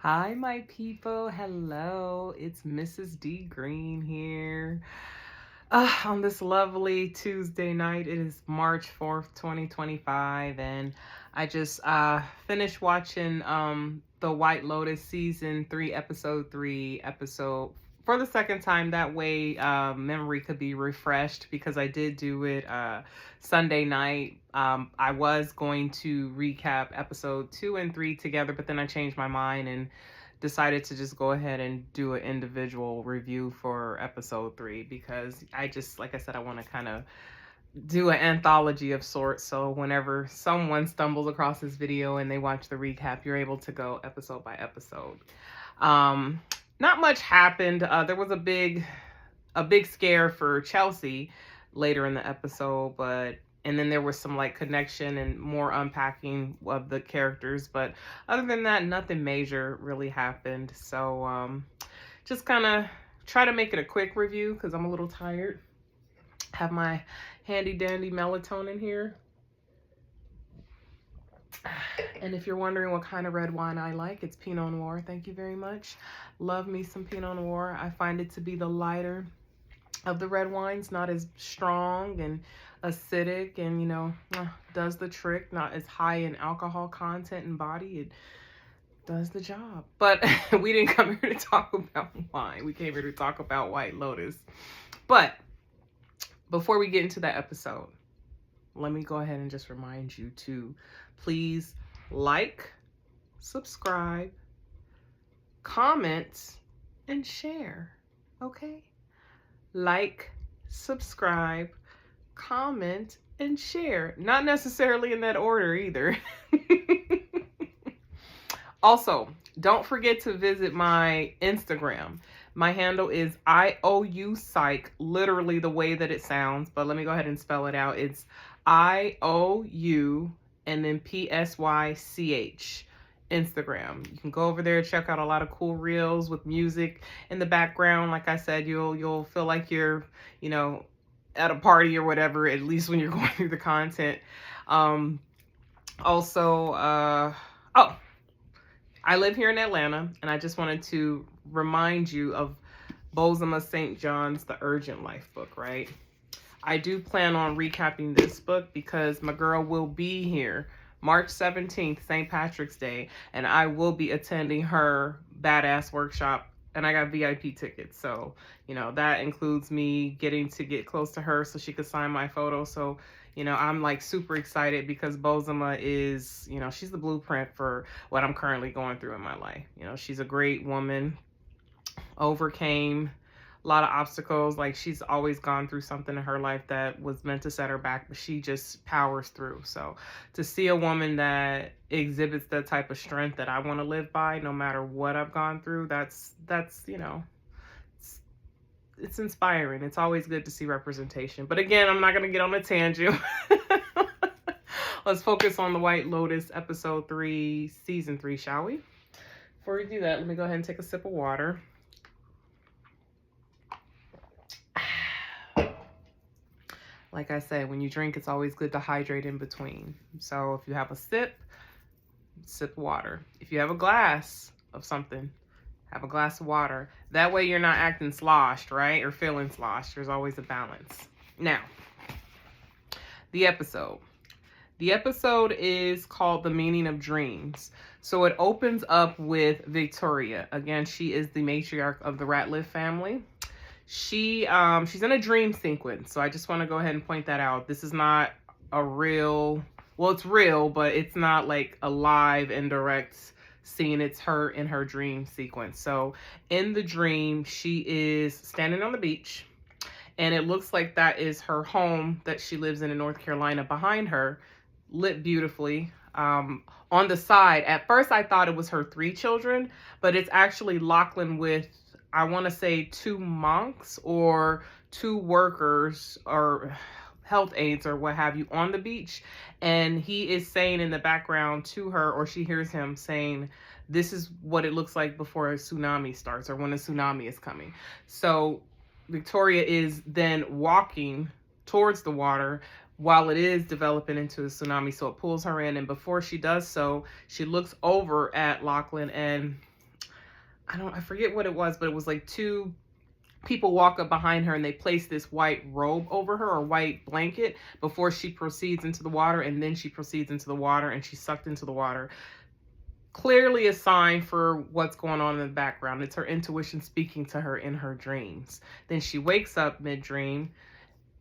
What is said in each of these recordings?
Hi, my people. Hello. It's Mrs. D. Green here. On this lovely Tuesday night, it is March 4th, 2025, and I just finished watching the White Lotus season 3, episode 3, episode for the second time. That way, memory could be refreshed because I did do it Sunday night. I was going to recap episode 2 and 3 together, but then I changed my mind and decided to just go ahead and do an individual review for episode 3 because I just, like I said, I want to kind of do an anthology of sorts. So whenever someone stumbles across this video and they watch the recap, you're able to go episode by episode. Um, Not much happened. There was a big scare for Chelsea later in the episode, but and then there was some like connection and more unpacking of the characters, but other than that, nothing major really happened. So just kind of try to make it a quick review because I'm a little tired. Have my handy dandy melatonin here. And if you're wondering what kind of red wine I like, it's Pinot Noir. Thank you very much. Love me some Pinot Noir. I find it to be the lighter of the red wines, not as strong and acidic, and does the trick. Not as high in alcohol content and body. It does the job. But we didn't come here to talk about wine. We came here to talk about White Lotus. But before we get into that episode, let me go ahead and just remind you to please like, subscribe, comment, and share. Okay? Like, subscribe, comment, and share. Not necessarily in that order either. Also, don't forget to visit my Instagram. My handle is IOU literally the way that it sounds, but let me go ahead and spell it out. It's IOU and then PSYCH. Instagram. You can go over there, check out a lot of cool reels with music in the background. Like I said, you'll feel like you're, at a party or whatever, at least when you're going through the content. Also, I live here in Atlanta, and I just wanted to remind you of Bozoma St. John's The Urgent Life book, right? I do plan on recapping this book because my girl will be here March 17th, St. Patrick's Day, and I will be attending her badass workshop, and I got VIP tickets. So, that includes me getting to get close to her so she could sign my photo. So, I'm like super excited because Bozoma is, she's the blueprint for what I'm currently going through in my life. She's a great woman, overcame a lot of obstacles. Like, she's always gone through something in her life that was meant to set her back, but she just powers through. So to see a woman that exhibits that type of strength that I want to live by, no matter what I've gone through, that's it's inspiring. It's always good to see representation. But again, I'm not going to get on a tangent. Let's focus on the White Lotus episode 3, season 3, shall we? Before we do that, let me go ahead and take a sip of water. Like I said, when you drink, it's always good to hydrate in between. So if you have a sip water. If you have a glass of something, have a glass of water. That way you're not acting sloshed, right? Or feeling sloshed. There's always a balance. Now, the episode. The episode is called The Meaning of Dreams. So it opens up with Victoria. Again, she is the matriarch of the Ratliff family. She's in a dream sequence. So I just want to go ahead and point that out. This is not a real, well, it's real, but it's not like a live and direct scene. It's her in her dream sequence. So in the dream, she is standing on the beach, and it looks like that is her home that she lives in North Carolina. Behind her, lit beautifully. On the side, at first I thought it was her 3 children, but it's actually Lachlan with, I want to say, 2 monks or 2 workers or health aides or what have you on the beach. And he is saying in the background to her, or she hears him saying, this is what it looks like before a tsunami starts, or when a tsunami is coming. So Victoria is then walking towards the water while it is developing into a tsunami. So it pulls her in. And before she does so, she looks over at Lachlan, and I forget what it was, but it was like two people walk up behind her and they place this white robe over her, or white blanket, before she proceeds into the water, and then she proceeds into the water and she's sucked into the water. Clearly a sign for what's going on in the background. It's her intuition speaking to her in her dreams. Then she wakes up mid-dream,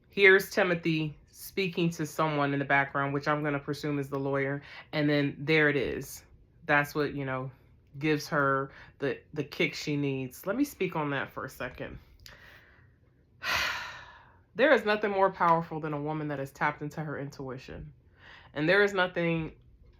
hears Timothy speaking to someone in the background, which I'm going to presume is the lawyer, and then there it is. That's what, gives her the kick she needs. Let me speak on that for a second. There is nothing more powerful than a woman that has tapped into her intuition. And there is nothing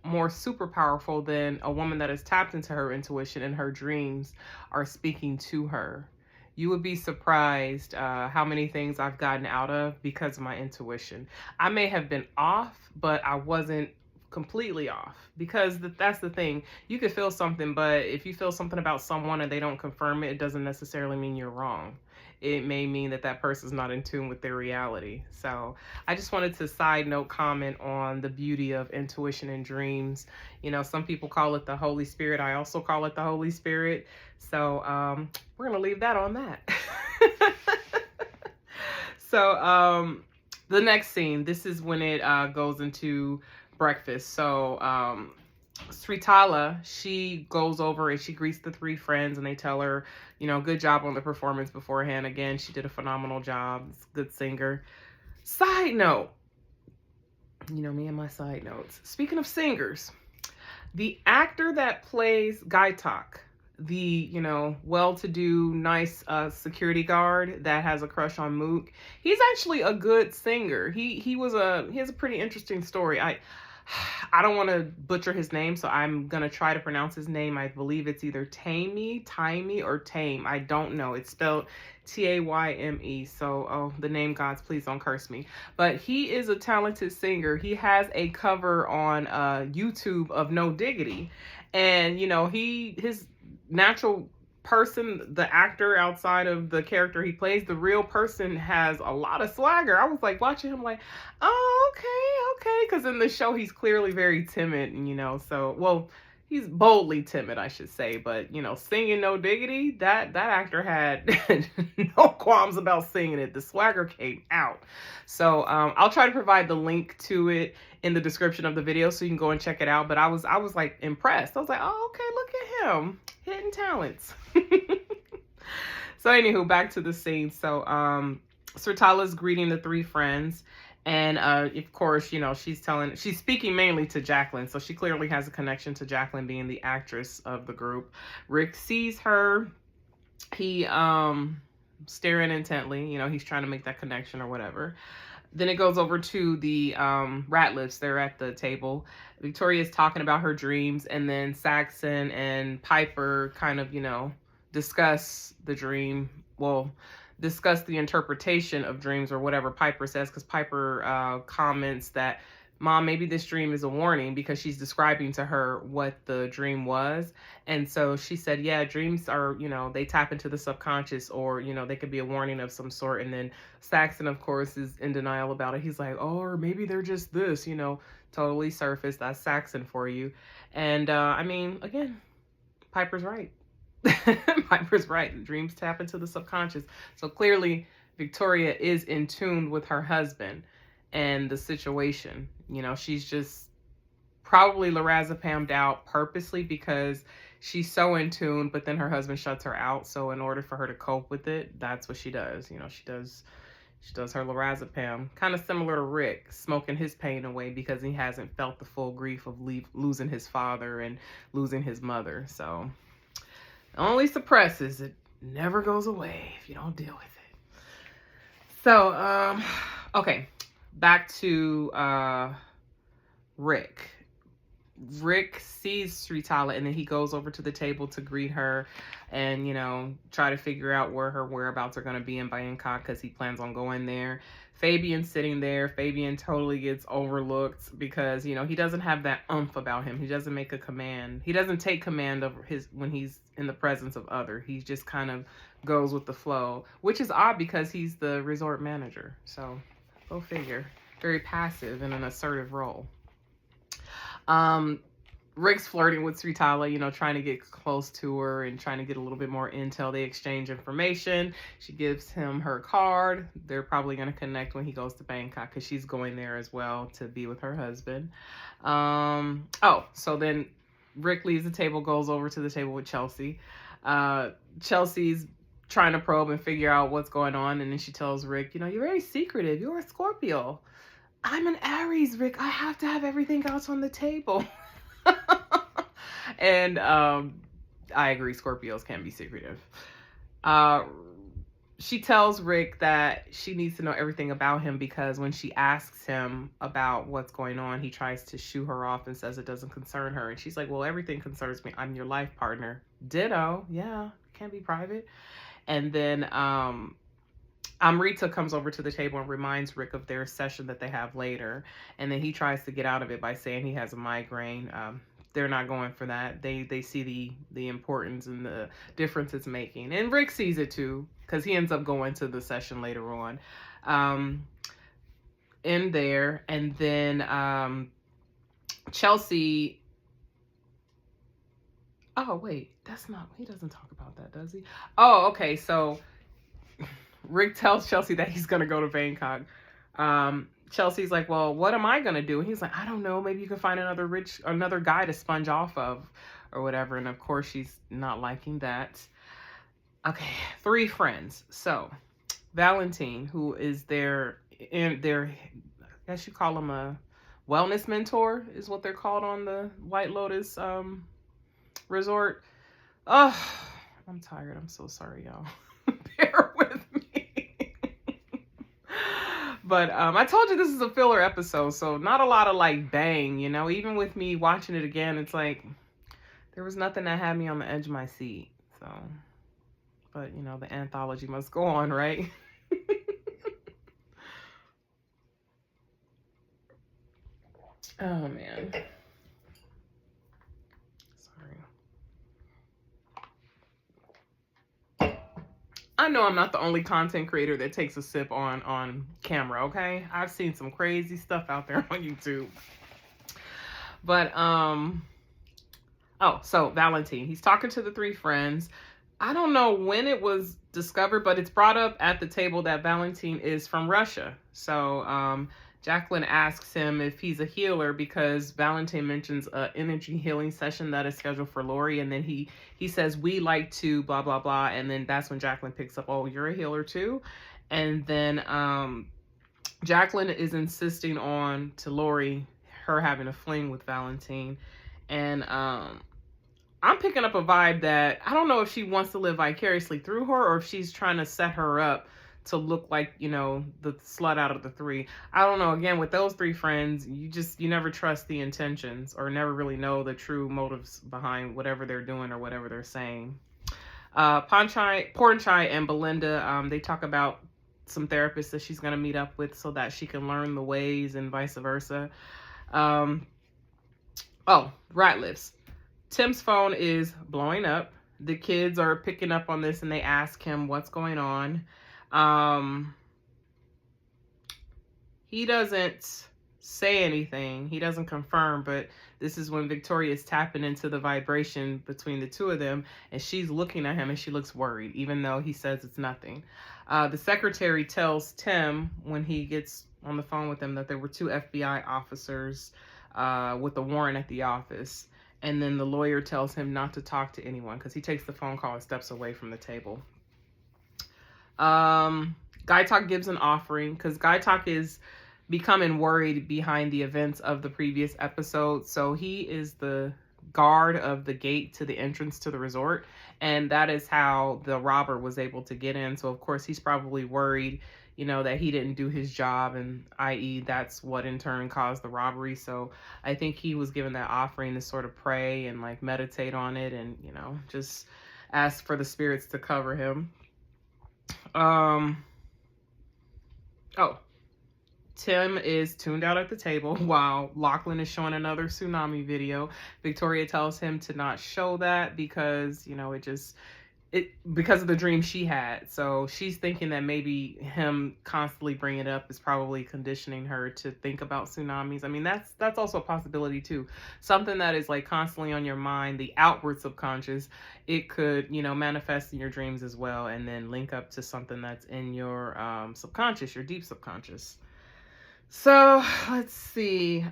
more super powerful than a woman that has tapped into her intuition and her dreams are speaking to her. You would be surprised how many things I've gotten out of because of my intuition. I may have been off, but I wasn't completely off, because that's the thing. You could feel something, but if you feel something about someone and they don't confirm it, it doesn't necessarily mean you're wrong. It may mean that that person's not in tune with their reality. So I just wanted to side note comment on the beauty of intuition and dreams. Some people call it the Holy Spirit. I also call it the Holy Spirit. So we're going to leave that on that. So the next scene, this is when it goes into breakfast. So Sritala, she goes over and she greets the three friends and they tell her, good job on the performance beforehand. Again, she did a phenomenal job. Good singer. Side note, me and my side notes. Speaking of singers, the actor that plays Gaitak, the, well-to-do, nice security guard that has a crush on Mook, he's actually a good singer. He has a pretty interesting story. I don't want to butcher his name, so I'm going to try to pronounce his name. I believe it's either Tamey, or Tame. I don't know. It's spelled Tayme. So, the name gods, please don't curse me. But he is a talented singer. He has a cover on YouTube of No Diggity. And, his natural person, the actor outside of the character he plays, the real person has a lot of swagger. I was like watching him like, oh, okay. Because in the show, he's clearly very timid, he's boldly timid, I should say. But, singing No Diggity, that actor had no qualms about singing it. The swagger came out. So I'll try to provide the link to it in the description of the video so you can go and check it out. But I was like impressed. I was like, oh, okay, look at him. Hidden talents. So anywho, back to the scene. So Sritala's greeting the three friends. And of course, she's speaking mainly to Jacqueline. So she clearly has a connection to Jacqueline being the actress of the group. Rick sees her. He staring intently. He's trying to make that connection or whatever. Then it goes over to the Ratliffs. They're at the table. Victoria's talking about her dreams. And then Saxon and Piper kind of, discuss the dream. Well, discuss the interpretation of dreams or whatever Piper says, because Piper comments that, Mom, maybe this dream is a warning, because she's describing to her what the dream was. And so she said, yeah, dreams are, they tap into the subconscious, or, they could be a warning of some sort. And then Saxon, of course, is in denial about it. He's like, oh, or maybe they're just this, totally surface. That's Saxon for you. And again, Piper's right. Piper's right. Dreams tap into the subconscious. So clearly Victoria is in tune with her husband and the situation. She's just probably lorazepammed out purposely because she's so in tune, but then her husband shuts her out. So in order for her to cope with it, that's what she does. She does her lorazepam, kind of similar to Rick, smoking his pain away because he hasn't felt the full grief of losing his father and losing his mother. So it only suppresses, it never goes away if you don't deal with it. So, okay, back to Rick. Rick sees Sritala and then he goes over to the table to greet her and, try to figure out where her whereabouts are going to be in Bangkok, because he plans on going there. Fabian's sitting there. Fabian totally gets overlooked because, he doesn't have that oomph about him. He doesn't make a command. He doesn't take command of when he's in the presence of other. He just kind of goes with the flow, which is odd because he's the resort manager. So go figure. Very passive in an assertive role. Rick's flirting with Sritala, you know, trying to get close to her and trying to get a little bit more intel. They exchange information. She gives him her card. They're probably going to connect when he goes to Bangkok because she's going there as well to be with her husband. So then Rick leaves the table, goes over to the table with Chelsea. Chelsea's trying to probe and figure out what's going on. And then she tells Rick, you know, you're very secretive. You're a Scorpio. I'm an Aries, Rick. I have to have everything else on the table. And I agree, Scorpios can be secretive. She tells Rick that she needs to know everything about him because when she asks him about what's going on, he tries to shoo her off and says it doesn't concern her. And she's like, well, everything concerns me. I'm your life partner. Ditto. Yeah, can't be private. And then Amrita comes over to the table and reminds Rick of their session that they have later. And then he tries to get out of it by saying he has a migraine. They're not going for that. They see the importance and the difference it's making. And Rick sees it too, because he ends up going to the session later on in there. And then Chelsea... Oh, wait. That's not... He doesn't talk about that, does he? Oh, okay. So Rick tells Chelsea that he's going to go to Bangkok. Chelsea's like, well, what am I going to do? And he's like, I don't know. Maybe you can find another guy to sponge off of or whatever. And of course, she's not liking that. Okay, 3 friends. So Valentine, who is their, I guess you call him a wellness mentor, is what they're called on the White Lotus resort. Oh, I'm tired. I'm so sorry, y'all. Bear with me. But I told you this is a filler episode, so not a lot of like bang, you know. Even with me watching it again, it's like there was nothing that had me on the edge of my seat. So, but you know, the anthology must go on, right? Oh man. I know I'm not the only content creator that takes a sip on camera, okay? I've seen some crazy stuff out there on YouTube. But, so Valentine, he's talking to the 3 friends. I don't know when it was discovered, but it's brought up at the table that Valentine is from Russia. So, Jacqueline asks him if he's a healer because Valentine mentions an energy healing session that is scheduled for Lori. And then he says, we like to blah, blah, blah. And then that's when Jacqueline picks up, oh, you're a healer too. And then Jacqueline is insisting on to Lori, her having a fling with Valentine. And I'm picking up a vibe that I don't know if she wants to live vicariously through her or if she's trying to set her up to look like, you know, the slut out of the 3. I don't know. Again, with those 3 friends, you never trust the intentions or never really know the true motives behind whatever they're doing or whatever they're saying. Pornchai and Belinda, they talk about some therapists that she's going to meet up with so that she can learn the ways and vice versa. Ratliffs. Tim's phone is blowing up. The kids are picking up on this and they ask him what's going on. He doesn't say anything. He doesn't confirm, but this is when Victoria is tapping into the vibration between the 2 of them, and she's looking at him and she looks worried, even though he says it's nothing. The secretary tells Tim when he gets on the phone with him that there were 2 FBI officers with a warrant at the office. And then the lawyer tells him not to talk to anyone because he takes the phone call and steps away from the table. Guy Talk gives an offering because Guy Talk is becoming worried behind the events of the previous episode. So he is the guard of the gate to the entrance to the resort. And that is how the robber was able to get in. So of course he's probably worried, you know, that he didn't do his job, and i.e. that's what in turn caused the robbery. So I think he was given that offering to sort of pray and like meditate on it and, you know, just ask for the spirits to cover him. Tim is tuned out at the table while Lachlan is showing another tsunami video. Victoria tells him to not show that because, you know, it just because of the dream she had. So she's thinking that maybe him constantly bringing it up is probably conditioning her to think about tsunamis. I mean, that's also a possibility too. Something that is like constantly on your mind, the outward subconscious, it could, manifest in your dreams as well, and then link up to something that's in your subconscious, your deep subconscious. So let's see.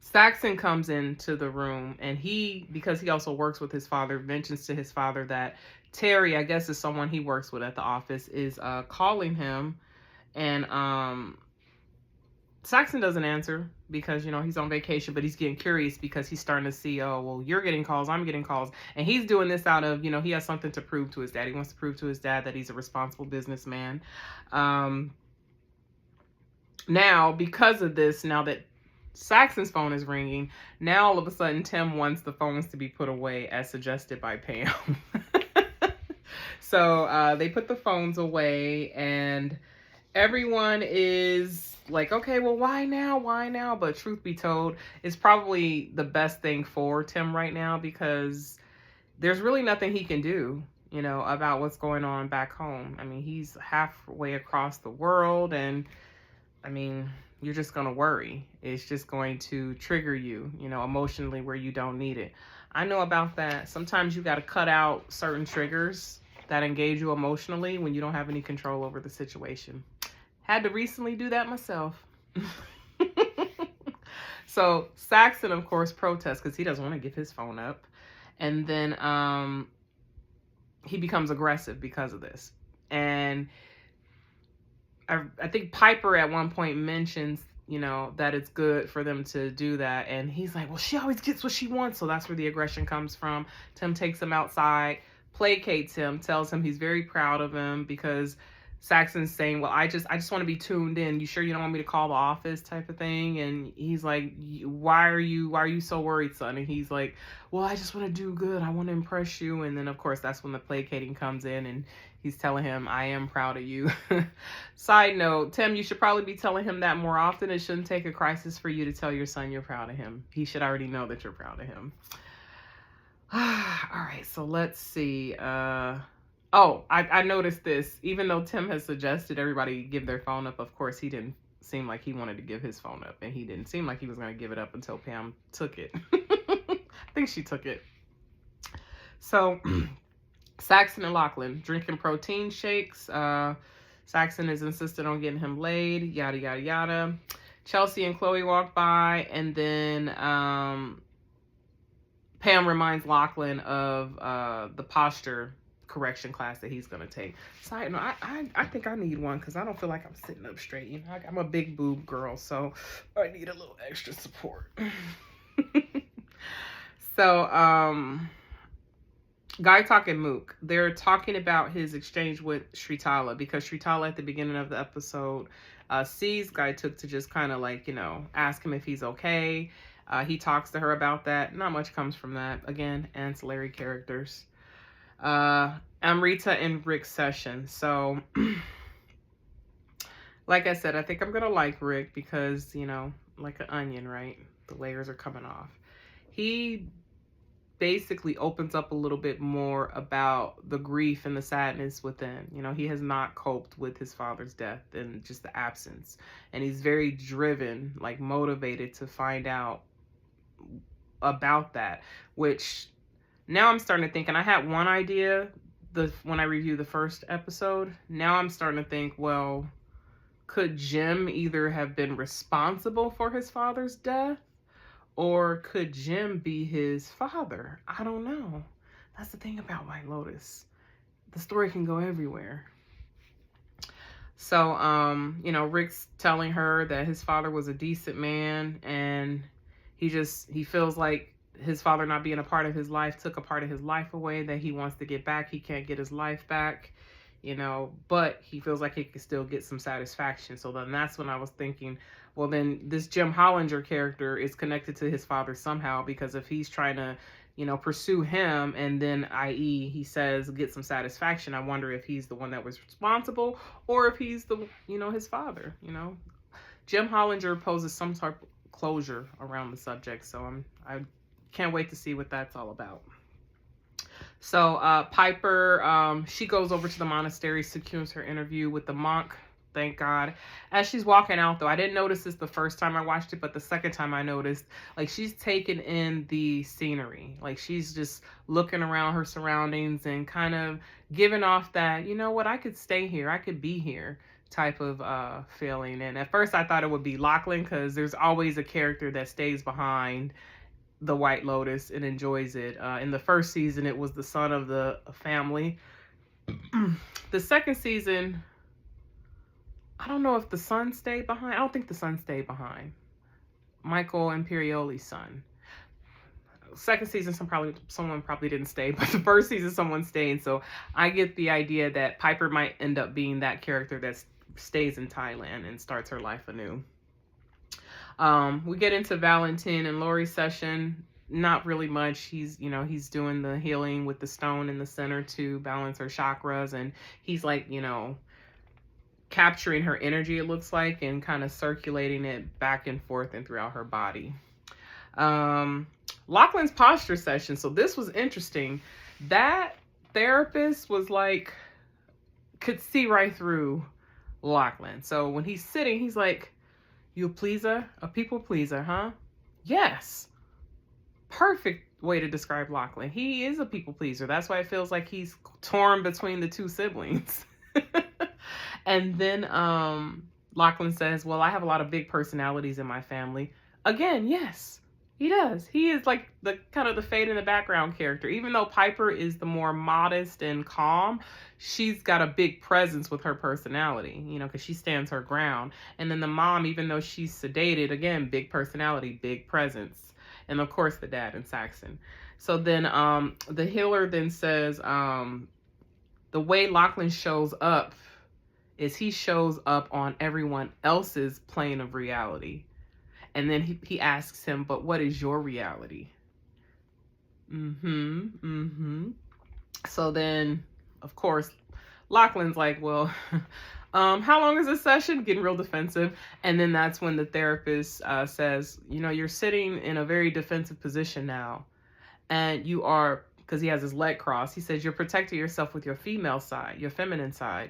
Saxon comes into the room, and because he also works with his father, mentions to his father that Terry, I guess is someone he works with at the office, is calling him. And Saxon doesn't answer because, he's on vacation, but he's getting curious because he's starting to see, oh, well, you're getting calls, I'm getting calls. And he's doing this out of, he has something to prove to his dad. He wants to prove to his dad that he's a responsible businessman. Now, because of this, now that Saxon's phone is ringing, now all of a sudden Tim wants the phones to be put away as suggested by Pam. So they put the phones away, and everyone is like, okay, well, why now? But truth be told, it's probably the best thing for Tim right now, because there's really nothing he can do, about what's going on back home. I mean, he's halfway across the world, and I mean, you're just going to worry. It's just going to trigger you, emotionally where you don't need it. I know about that. Sometimes you got to cut out certain triggers that engage you emotionally when you don't have any control over the situation. Had to recently do that myself. So Saxon, of course, protests because he doesn't want to give his phone up. And then he becomes aggressive because of this. And I think Piper at one point mentions, that it's good for them to do that. And he's like, well, she always gets what she wants. So that's where the aggression comes from. Tim takes him outside, placates him, tells him he's very proud of him, because Saxon's saying, well, I just want to be tuned in. You sure you don't want me to call the office, type of thing? And he's like, why are you so worried, son? And he's like, well, I just want to do good. I want to impress you. And then, of course, that's when the placating comes in, and he's telling him, I am proud of you. Side note, Tim, you should probably be telling him that more often. It shouldn't take a crisis for you to tell your son you're proud of him. He should already know that you're proud of him. All right, so let's see. I noticed this. Even though Tim has suggested everybody give their phone up, of course, he didn't seem like he wanted to give his phone up. And he didn't seem like he was going to give it up until Pam took it. I think she took it. So Saxon and Lachlan drinking protein shakes. Saxon is insistent on getting him laid. Yada, yada, yada. Chelsea and Chloe walk by. And then Pam reminds Lachlan of the posture correction class that he's going to take. Side note, I think I need one because I don't feel like I'm sitting up straight. I'm a big boob girl, so I need a little extra support. So, Guy Talk and Mook, they're talking about his exchange with Shritala, because Shritala at the beginning of the episode sees Guy Took to just kind of like, ask him if he's okay. He talks to her about that. Not much comes from that. Again, ancillary characters. Amrita and Rick's session. So, like I said, I think I'm going to like Rick because, like an onion, right? The layers are coming off. He basically opens up a little bit more about the grief and the sadness within. He has not coped with his father's death and just the absence. And he's very driven, like motivated to find out about that, which now I'm starting to think, and I had one idea when I reviewed the first episode. Now I'm starting to think, well, could Jim either have been responsible for his father's death, or could Jim be his father? I don't know. That's the thing about White Lotus. The story can go everywhere. So, Rick's telling her that his father was a decent man, and he feels like his father not being a part of his life took a part of his life away that he wants to get back. He can't get his life back, but he feels like he can still get some satisfaction. So then that's when I was thinking, well, then this Jim Hollinger character is connected to his father somehow, because if he's trying to, pursue him, and then, i.e., he says get some satisfaction, I wonder if he's the one that was responsible, or if he's his father. Jim Hollinger poses some sort of closure around the subject, so I can't wait to see what that's all about. So Piper, she goes over to the monastery, secures her interview with the monk. Thank God. As she's walking out, though, I didn't notice this the first time I watched it, but the second time I noticed, like, she's taking in the scenery. Like, she's just looking around her surroundings and kind of giving off that, you know what, I could stay here, I could be here type of feeling. And at first I thought it would be Lachlan, because there's always a character that stays behind the White Lotus and enjoys it. In the first season, it was the son of the family. The second season, I don't know if the son stayed behind. I don't think the son stayed behind. Michael Imperioli's son. Second season, someone probably didn't stay, but the first season, someone stayed. So I get the idea that Piper might end up being that character that stays in Thailand and starts her life anew. We get into Valentin and Lori's session. Not really much. He's doing the healing with the stone in the center to balance her chakras, and he's like, capturing her energy, it looks like, and kind of circulating it back and forth and throughout her body. Lachlan's posture session. So this was interesting. That therapist was like, could see right through Lachlan. So when he's sitting, he's like, you a pleaser? A people pleaser, huh? Yes. Perfect way to describe Lachlan. He is a people pleaser. That's why it feels like he's torn between the two siblings. And then Lachlan says, well, I have a lot of big personalities in my family. Again, yes, he does. He is like the kind of the fade in the background character. Even though Piper is the more modest and calm, she's got a big presence with her personality, because she stands her ground. And then the mom, even though she's sedated, again, big personality, big presence. And of course the dad and Saxon. So then the healer then says, the way Lachlan shows up is he shows up on everyone else's plane of reality. And then he asks him, but what is your reality? So then, of course, Lachlan's like, well, how long is this session? Getting real defensive. And then that's when the therapist says, you're sitting in a very defensive position now. And you are, because he has his leg crossed, he says, you're protecting yourself with your female side, your feminine side.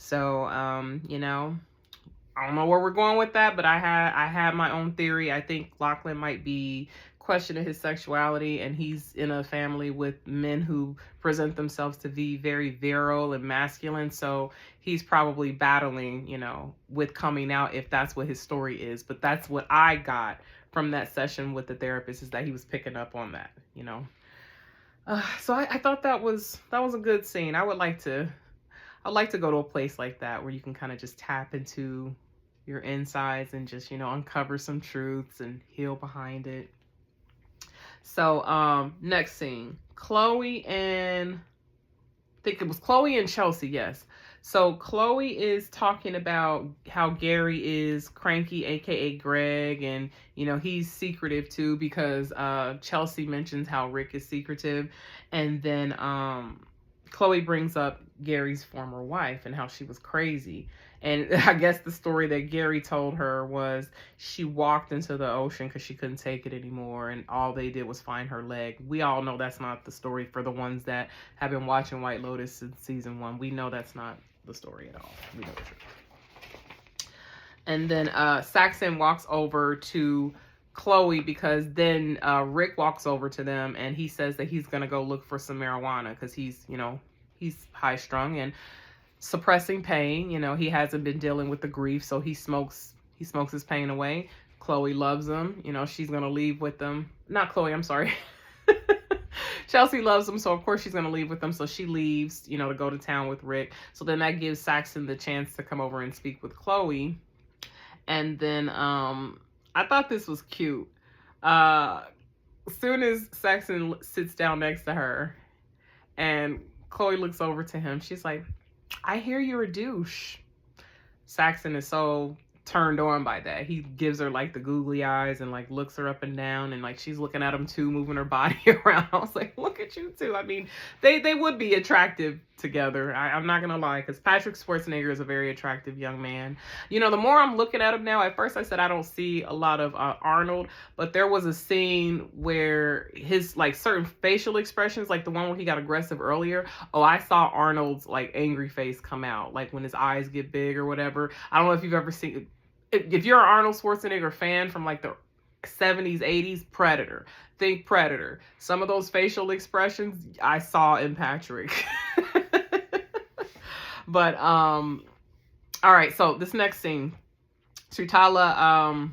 So, I don't know where we're going with that, but I had my own theory. I think Lachlan might be questioning his sexuality, and he's in a family with men who present themselves to be very virile and masculine. So he's probably battling, with coming out, if that's what his story is. But that's what I got from that session with the therapist, is that he was picking up on that, So I thought that was a good scene. I'd like to go to a place like that where you can kind of just tap into your insides and just, uncover some truths and heal behind it. So next scene, I think it was Chloe and Chelsea, yes. So Chloe is talking about how Gary is cranky, aka Greg, and he's secretive too, because Chelsea mentions how Rick is secretive, and then Chloe brings up Gary's former wife and how she was crazy. And I guess the story that Gary told her was she walked into the ocean because she couldn't take it anymore, and all they did was find her leg. We all know that's not the story. For the ones that have been watching White Lotus since season 1, we know that's not the story at all. We know the truth. And then Saxon walks over to Chloe, because then Rick walks over to them and he says that he's going to go look for some marijuana because he's high strung and suppressing pain. He hasn't been dealing with the grief, so he smokes his pain away. Chloe loves him. She's going to leave with them. Not Chloe, I'm sorry. Chelsea loves him, so of course she's going to leave with him. So she leaves, to go to town with Rick. So then that gives Saxon the chance to come over and speak with Chloe. And then I thought this was cute. As soon as Saxon sits down next to her and Chloe looks over to him, she's like, I hear you're a douche. Saxon is so turned on by that. He gives her like the googly eyes and like looks her up and down, and like she's looking at him too, moving her body around. I was like, look at at you too. I mean, they would be attractive together. I'm not gonna lie, because Patrick Schwarzenegger is a very attractive young man. You know, the more I'm looking at him now, at first I said I don't see a lot of Arnold, but there was a scene where his like certain facial expressions, like the one where he got aggressive earlier. Oh, I saw Arnold's like angry face come out, like when his eyes get big or whatever. I don't know if you've ever seen. If you're an Arnold Schwarzenegger fan from like the 70s, 80s, Predator. Think Predator. Some of those facial expressions I saw in Patrick. But all right, so this next scene, Sritala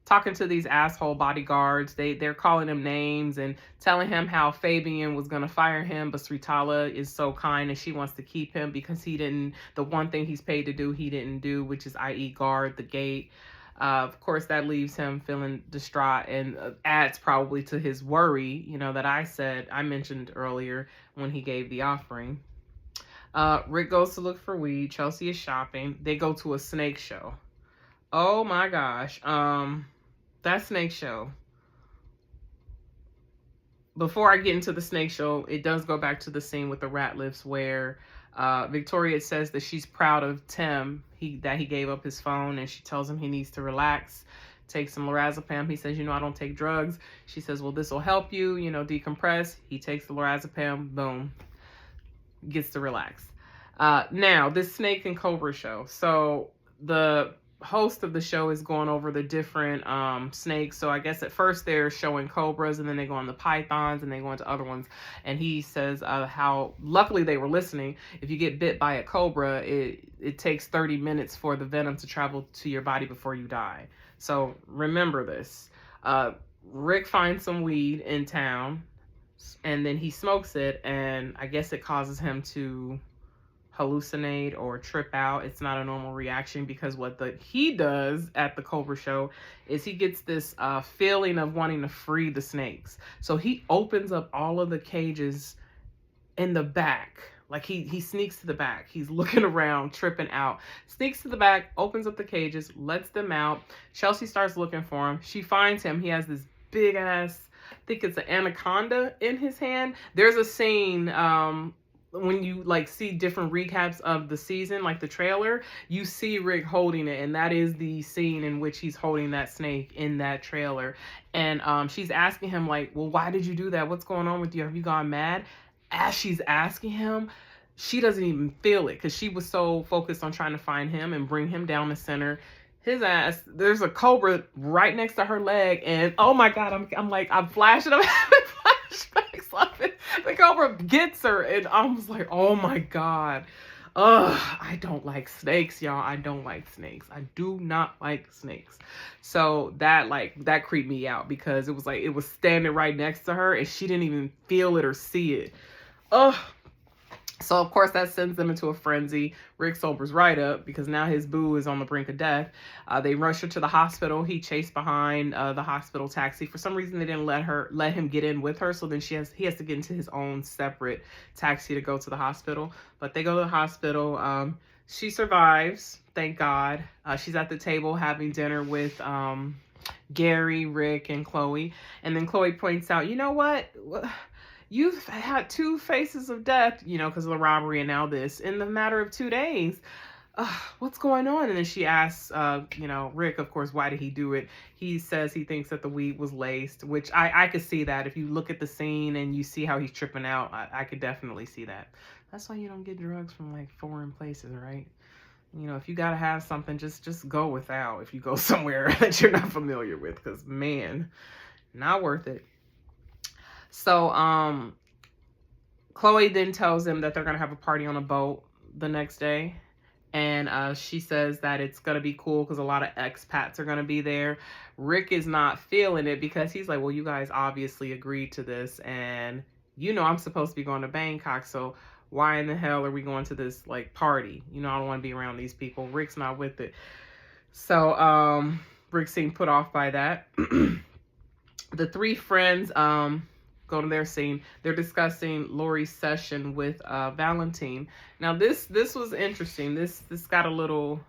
talking to these asshole bodyguards. They're calling him names and telling him how Fabian was gonna fire him, but Sritala is so kind and she wants to keep him because the one thing he's paid to do, he didn't do, which is i.e. guard the gate. Of course, that leaves him feeling distraught and adds probably to his worry, you know, that I mentioned earlier when he gave the offering. Rick goes to look for weed. Chelsea is shopping. They go to a snake show. Oh my gosh. That snake show. Before I get into the snake show, it does go back to the scene with the Ratliffs where Victoria says that she's proud of Tim, that he gave up his phone, and she tells him he needs to relax, take some lorazepam. He says, you know, I don't take drugs. She says, well, this will help you, you know, decompress. He takes the lorazepam, boom, gets to relax. Now, this snake and cobra show. So the host of the show is going over the different snakes. So I guess at first they're showing cobras, and then they go on the pythons, and they go into other ones. And he says how luckily they were listening. If you get bit by a cobra, it takes 30 minutes for the venom to travel to your body before you die. So remember this. Rick finds some weed in town, and then he smokes it, and I guess it causes him to hallucinate or trip out. It's not a normal reaction, because what he does at the Cobra show is he gets this feeling of wanting to free the snakes. So he opens up all of the cages in the back. Like he sneaks to the back. He's looking around, tripping out. Sneaks to the back, opens up the cages, lets them out. Chelsea starts looking for him. She finds him. He has this big ass, I think it's an anaconda in his hand. There's a scene when you like see different recaps of the season, like the trailer, you see Rick holding it, and that is the scene in which he's holding that snake in that trailer. And she's asking him like, well, why did you do that? What's going on with you? Have you gone mad? As she's asking him, she doesn't even feel it, because she was so focused on trying to find him and bring him down the center. His ass, there's a cobra right next to her leg, and oh my god, I'm flashing, I'm having flashbacks of it. The cobra gets her, and I was like, oh my god. I don't like snakes, y'all. I don't like snakes. I do not like snakes. So that creeped me out, because it was like it was standing right next to her and she didn't even feel it or see it. So of course that sends them into a frenzy. Rick sobers right up, because now his boo is on the brink of death. They rush her to the hospital. He chased behind the hospital taxi. For some reason they didn't let him get in with her, so then he has to get into his own separate taxi to go to the hospital. But they go to the hospital. She survives, thank God. She's at the table having dinner with Gary, Rick, and Chloe. And then Chloe points out, you know what? You've had 2 faces of death, you know, because of the robbery and now this, in the matter of 2 days. What's going on? And then she asks, you know, Rick, of course, why did he do it? He says he thinks that the weed was laced, which I could see that. If you look at the scene and you see how he's tripping out, I could definitely see that. That's why you don't get drugs from like foreign places, right? You know, if you got to have something, just go without if you go somewhere that you're not familiar with, because man, not worth it. So Chloe then tells him that they're going to have a party on a boat the next day. And she says that it's going to be cool because a lot of expats are going to be there. Rick is not feeling it, because he's like, well, you guys obviously agreed to this. And, you know, I'm supposed to be going to Bangkok. So why in the hell are we going to this, like, party? You know, I don't want to be around these people. Rick's not with it. So Rick seemed put off by that. The 3 friends go to their scene. They're discussing Lori's session with Valentine. Now this was interesting. This got a little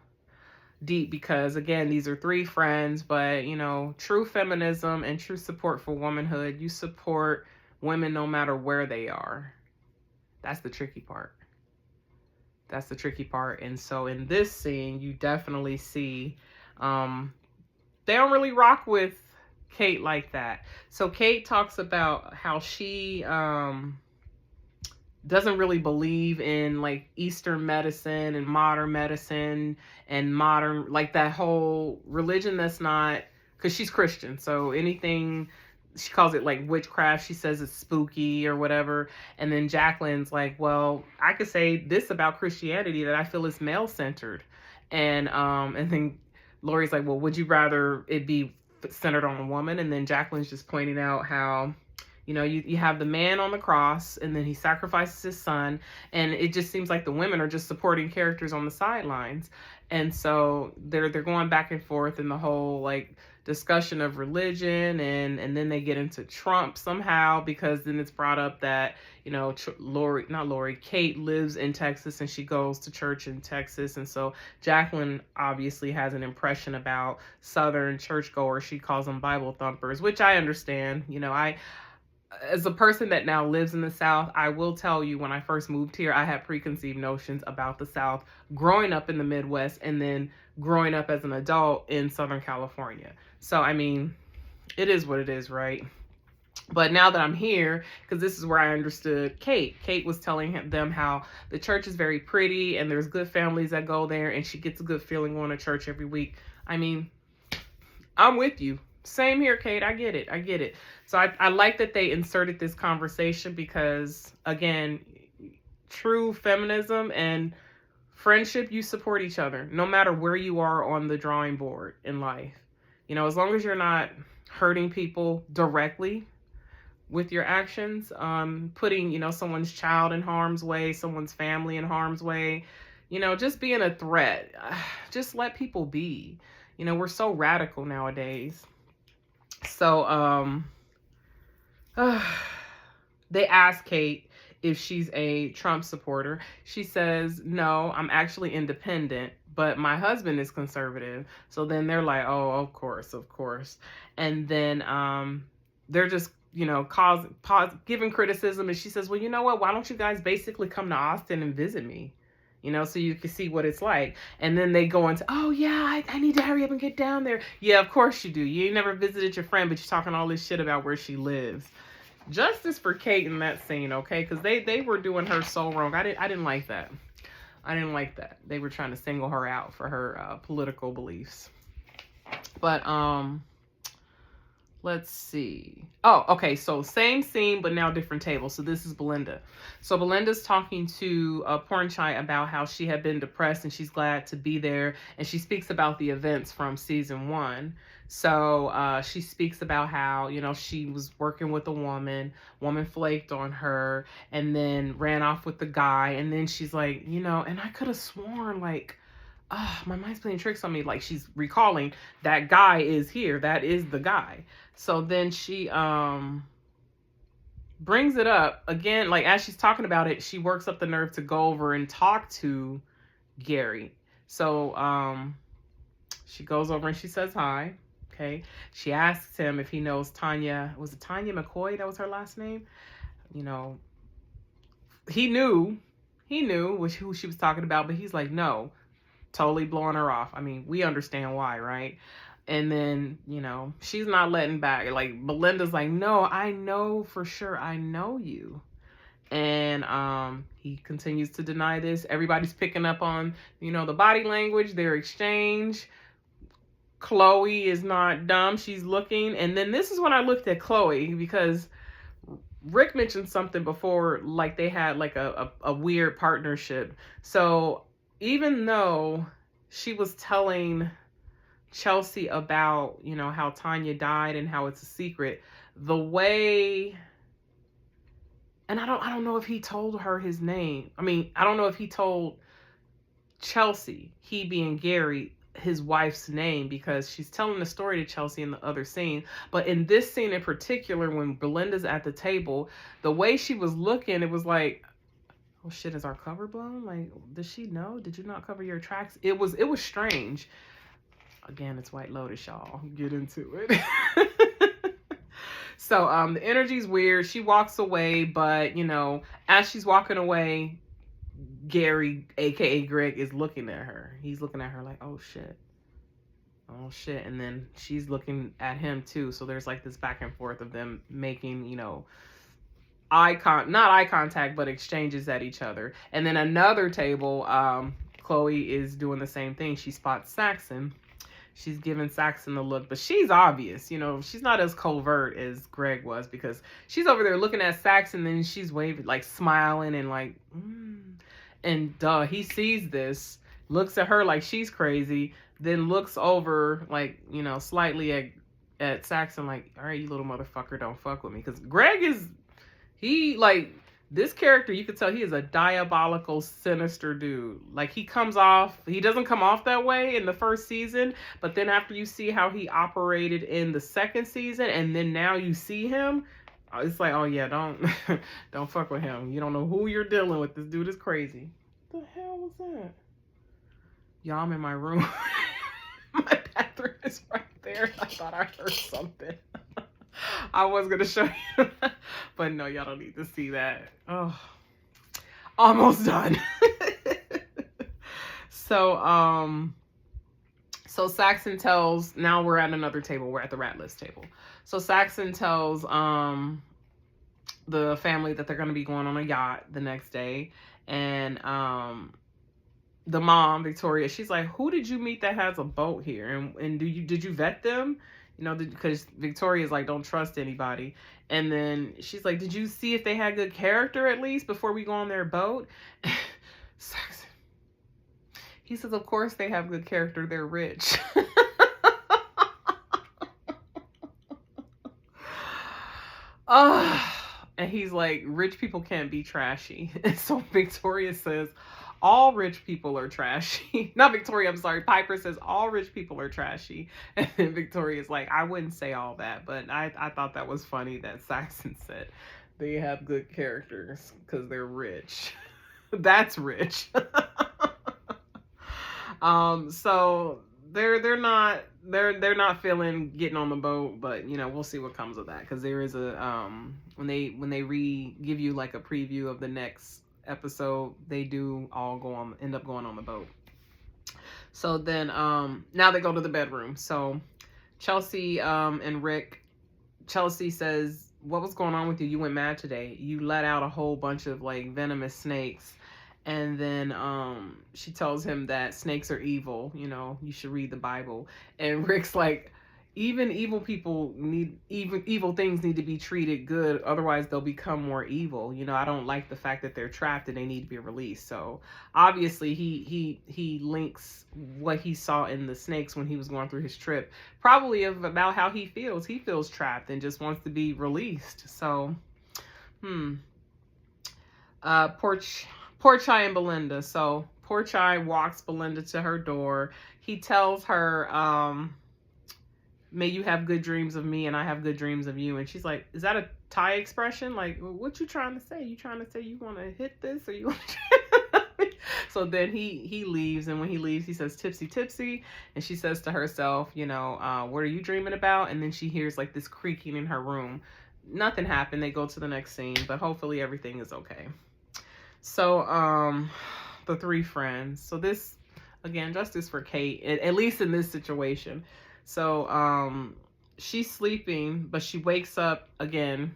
deep, because again, these are 3 friends, but you know, true feminism and true support for womanhood. You support women no matter where they are. That's the tricky part. That's the tricky part. And so in this scene, you definitely see they don't really rock with Kate like that. So Kate talks about how she doesn't really believe in like Eastern medicine and modern, like that whole religion that's not, because she's Christian. So anything, she calls it like witchcraft. She says it's spooky or whatever. And then Jacqueline's like, well, I could say this about Christianity, that I feel is male centered. And then Lori's like, well, would you rather it be centered on a woman? And then Jacqueline's just pointing out how, you know, you have the man on the cross, and then he sacrifices his son, and it just seems like the women are just supporting characters on the sidelines. And so they're going back and forth in the whole like discussion of religion, and then they get into Trump somehow, because then it's brought up that, you know, Kate lives in Texas and she goes to church in Texas. And so Jacqueline obviously has an impression about Southern churchgoers. She calls them Bible thumpers, which I understand. You know, as a person that now lives in the South, I will tell you, when I first moved here, I had preconceived notions about the South growing up in the Midwest and then growing up as an adult in Southern California. So, I mean, it is what it is, right? But now that I'm here, because this is where I understood Kate. Kate was telling them how the church is very pretty and there's good families that go there, and she gets a good feeling going to church every week. I mean, I'm with you. Same here, Kate. I get it. So I like that they inserted this conversation, because, again, true feminism and friendship, you support each other no matter where you are on the drawing board in life. You know, as long as you're not hurting people directly with your actions, putting, you know, someone's child in harm's way, someone's family in harm's way, you know, just being a threat. Just let people be. You know, we're so radical nowadays. So, they ask Kate if she's a Trump supporter. She says, no, I'm actually independent, but my husband is conservative. So then they're like, oh, of course. And then they're just, you know, giving criticism. And she says, well, you know what? Why don't you guys basically come to Austin and visit me? You know, so you can see what it's like. And then they go into, oh, yeah, I need to hurry up and get down there. Yeah, of course you do. You ain't never visited your friend, but you're talking all this shit about where she lives. Justice for Kate in that scene, okay? Because they were doing her so wrong. I didn't like that. They were trying to single her out for her political beliefs. But, let's see. Oh, okay. So same scene, but now different table. So this is Belinda. So Belinda's talking to Pornchai about how she had been depressed and she's glad to be there. And she speaks about the events from season 1. So she speaks about how, you know, she was working with a woman flaked on her and then ran off with the guy. And then she's like, you know, and I could have sworn like, my mind's playing tricks on me. Like, she's recalling that guy is here. That is the guy. So then she brings it up again. Like, as she's talking about it, she works up the nerve to go over and talk to Gary. So she goes over and she says hi. Okay. She asks him if he knows Tanya. Was it Tanya McCoy? That was her last name. You know, he knew who she was talking about, but he's like, no. Totally blowing her off. I mean, we understand why, right? And then, you know, she's not letting back. Like, Belinda's like, no, I know for sure. I know you. And he continues to deny this. Everybody's picking up on, you know, the body language, their exchange. Chloe is not dumb. She's looking. And then this is when I looked at Chloe, because Rick mentioned something before, like they had like a weird partnership. So even though she was telling Chelsea about, you know, how Tanya died and how it's a secret, the way, and I don't know if he told her his name. I mean, I don't know if he told Chelsea, he being Gary, his wife's name, because she's telling the story to Chelsea in the other scene. But in this scene in particular, when Belinda's at the table, the way she was looking, it was like, oh shit, is our cover blown? Like, does she know? Did you not cover your tracks? It was strange. Again, it's White Lotus, y'all. Get into it. So the energy's weird. She walks away, but as she's walking away, Gary, aka Greg, is looking at her. He's looking at her like, oh shit. Oh shit. And then she's looking at him too. So there's like this back and forth of them making, not eye contact, but exchanges at each other. And then another table, Chloe is doing the same thing. She spots Saxon. She's giving Saxon the look, but she's obvious, she's not as covert as Greg was, because she's over there looking at Saxon and she's waving, like smiling and like, and he sees this, looks at her like she's crazy, then looks over like, slightly at Saxon like, all right, you little motherfucker, don't fuck with me. Because Greg is, this character, you could tell he is a diabolical, sinister dude. Like, he doesn't come off that way in the first season, but then after you see how he operated in the second season, and then now you see him, it's like, oh yeah, don't fuck with him. You don't know who you're dealing with. This dude is crazy. What the hell was that? Y'all, I'm in my room. My bathroom is right there. I thought I heard something. I was going to show you, but no, y'all don't need to see that. Oh, almost done. So Saxon tells, now we're at another table. We're at the rat list table. So Saxon tells the family that they're going to be going on a yacht the next day. And the mom, Victoria, she's like, who did you meet that has a boat here? And did you vet them? Because Victoria's like, don't trust anybody. And then she's like, did you see if they had good character at least before we go on their boat? Saxon. He says, of course they have good character. They're rich. And he's like, rich people can't be trashy. And so Victoria says, all rich people are trashy. Not Victoria, I'm sorry. Piper says all rich people are trashy. And then Victoria's like, I wouldn't say all that, but I thought that was funny that Saxon said they have good characters because they're rich. That's rich. So they're not feeling getting on the boat, but we'll see what comes of that, because there is a when they give you like a preview of the next episode, they do all end up going on the boat. So then now they go to the bedroom. So Chelsea and Rick, Chelsea says, what was going on with you? You went mad today. You let out a whole bunch of like venomous snakes. And then she tells him that snakes are evil, you should read the Bible. And Rick's like, even evil things need to be treated good, otherwise they'll become more evil. I don't like the fact that they're trapped and they need to be released. So obviously he links what he saw in the snakes when he was going through his trip, probably about how he feels. He feels trapped and just wants to be released. So, Poor Chai and Belinda. So poor Chai walks Belinda to her door. He tells her, may you have good dreams of me and I have good dreams of you. And she's like, is that a Thai expression? Like, what you trying to say? You trying to say you want to hit this, or you want to... So then he leaves. And when he leaves, he says, tipsy, tipsy. And she says to herself, what are you dreaming about? And then she hears like this creaking in her room. Nothing happened. They go to the next scene, but hopefully everything is okay. So, the three friends. So this, again, justice for Kate, at least in this situation. So, she's sleeping, but she wakes up again.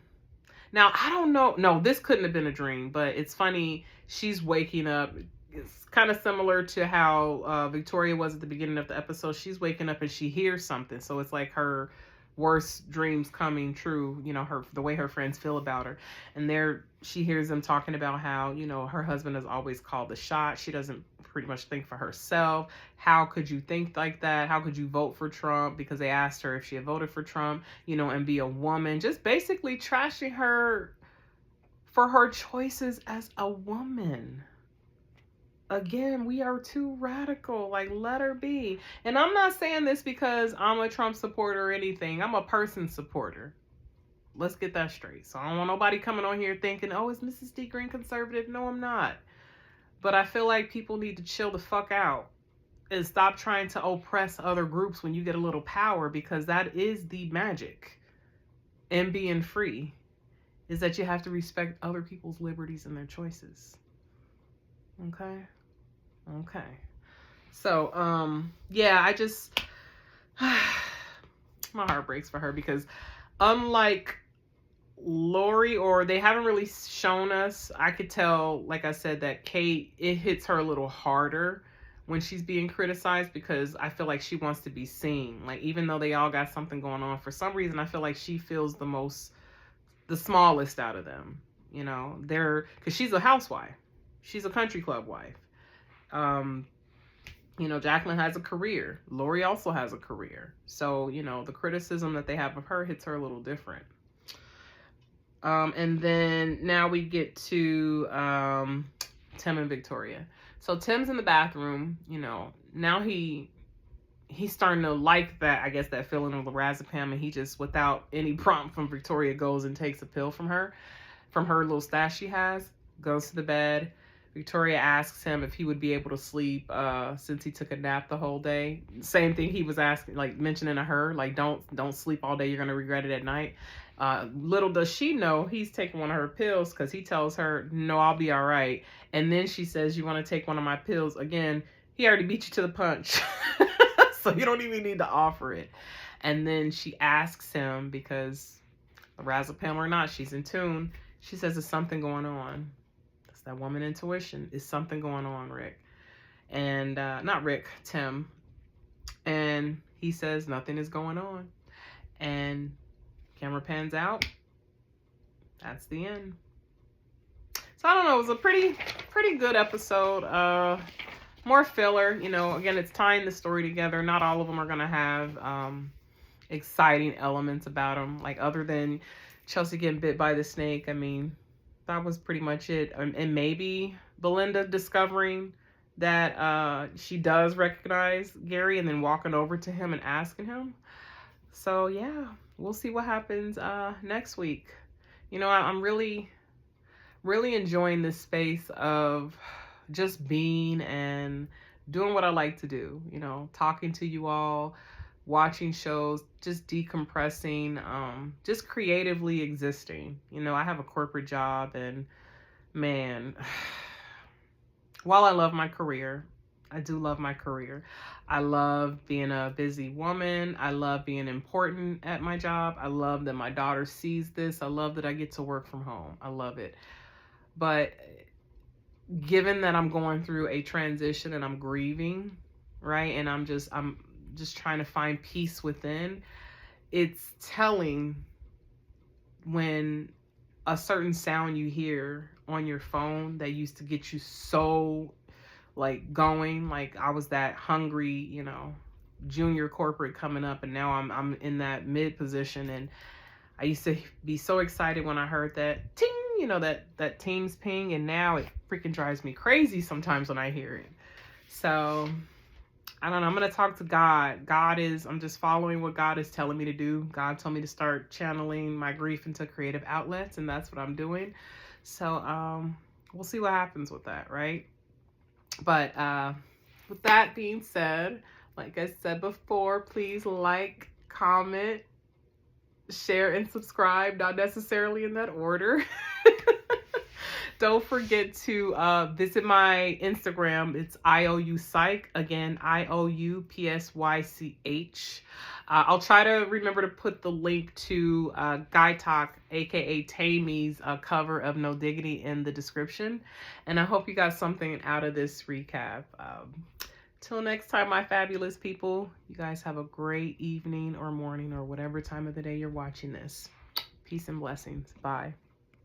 Now, I don't know. No, this couldn't have been a dream, but it's funny. She's waking up. It's kind of similar to how Victoria was at the beginning of the episode. She's waking up and she hears something. So it's like her worst dreams coming true, the way her friends feel about her. And she hears them talking about how, her husband has always called the shot. She doesn't pretty much think for herself. How could you think like that? How could you vote for Trump? Because they asked her if she had voted for Trump, and be a woman. Just basically trashing her for her choices as a woman. Again, we are too radical. Like, let her be. And I'm not saying this because I'm a Trump supporter or anything. I'm a person supporter. Let's get that straight. So I don't want nobody coming on here thinking, oh, is Mrs. D. Green conservative? No, I'm not. But I feel like people need to chill the fuck out and stop trying to oppress other groups when you get a little power, because that is the magic. and being free is that you have to respect other people's liberties and their choices. Okay? Okay. So, yeah, I just my heart breaks for her because unlike Lori, or they haven't really shown us, I could tell, like I said, that Kate, it hits her a little harder when she's being criticized because I feel like she wants to be seen. Like, even though they all got something going on, for some reason, I feel like she feels the smallest out of them. You know, because she's a housewife. She's a country club wife. You know, Jacqueline has a career. Lori also has a career. So, you know, the criticism that they have of her hits her a little different. And then now we get to Tim and Victoria. So Tim's in the bathroom, you know. Now he's starting to like that, I guess, that feeling of lorazepam, and he just, without any prompt from Victoria, goes and takes a pill from her little stash she has, goes to the bed. Victoria asks him if he would be able to sleep since he took a nap the whole day. Same thing he was asking, like mentioning to her, like, don't sleep all day, you're gonna regret it at night. Little does she know he's taking one of her pills, because he tells her, no, I'll be all right. And then she says, you want to take one of my pills? Again, he already beat you to the punch. So you don't even need to offer it. And then she asks him, because lorazepam or not, she's in tune. She says, there's something going on. That's that woman intuition. Is something going on, Rick? And not Rick, Tim. And he says, nothing is going on. And camera pans out. That's the end. So I don't know. It was a pretty good episode. More filler. You know, again, it's tying the story together. Not all of them are gonna have exciting elements about them. Like, other than Chelsea getting bit by the snake. I mean, that was pretty much it. And maybe Belinda discovering that she does recognize Gary, and then walking over to him and asking him. So yeah, we'll see what happens next week. You know, I'm really enjoying this space of just being and doing what I like to do. You know, talking to you all, watching shows, just decompressing, just creatively existing. You know, I have a corporate job, and man, while I love my career, I do love my career. I love being a busy woman. I love being important at my job. I love that my daughter sees this. I love that I get to work from home. I love it. But given that I'm going through a transition and I'm grieving, right? And I'm just trying to find peace within. It's telling when a certain sound you hear on your phone that used to get you so like going, like I was that hungry, you know, junior corporate coming up, and now I'm in that mid position, and I used to be so excited when I heard that ting, you know, that Teams ping, and now it freaking drives me crazy sometimes when I hear it. So I don't know. I'm going to talk to God. I'm just following what God is telling me to do. God told me to start channeling my grief into creative outlets, and that's what I'm doing. So we'll see what happens with that, right? But with that being said, like I said before, please like, comment, share, and subscribe. Not necessarily in that order. Don't forget to visit my Instagram. It's IOUPsych. Again, IOUPSYCH. I'll try to remember to put the link to Guy Talk, aka Tammy's cover of No Diggity, in the description. And I hope you got something out of this recap. Till next time, my fabulous people, you guys have a great evening or morning or whatever time of the day you're watching this. Peace and blessings. Bye.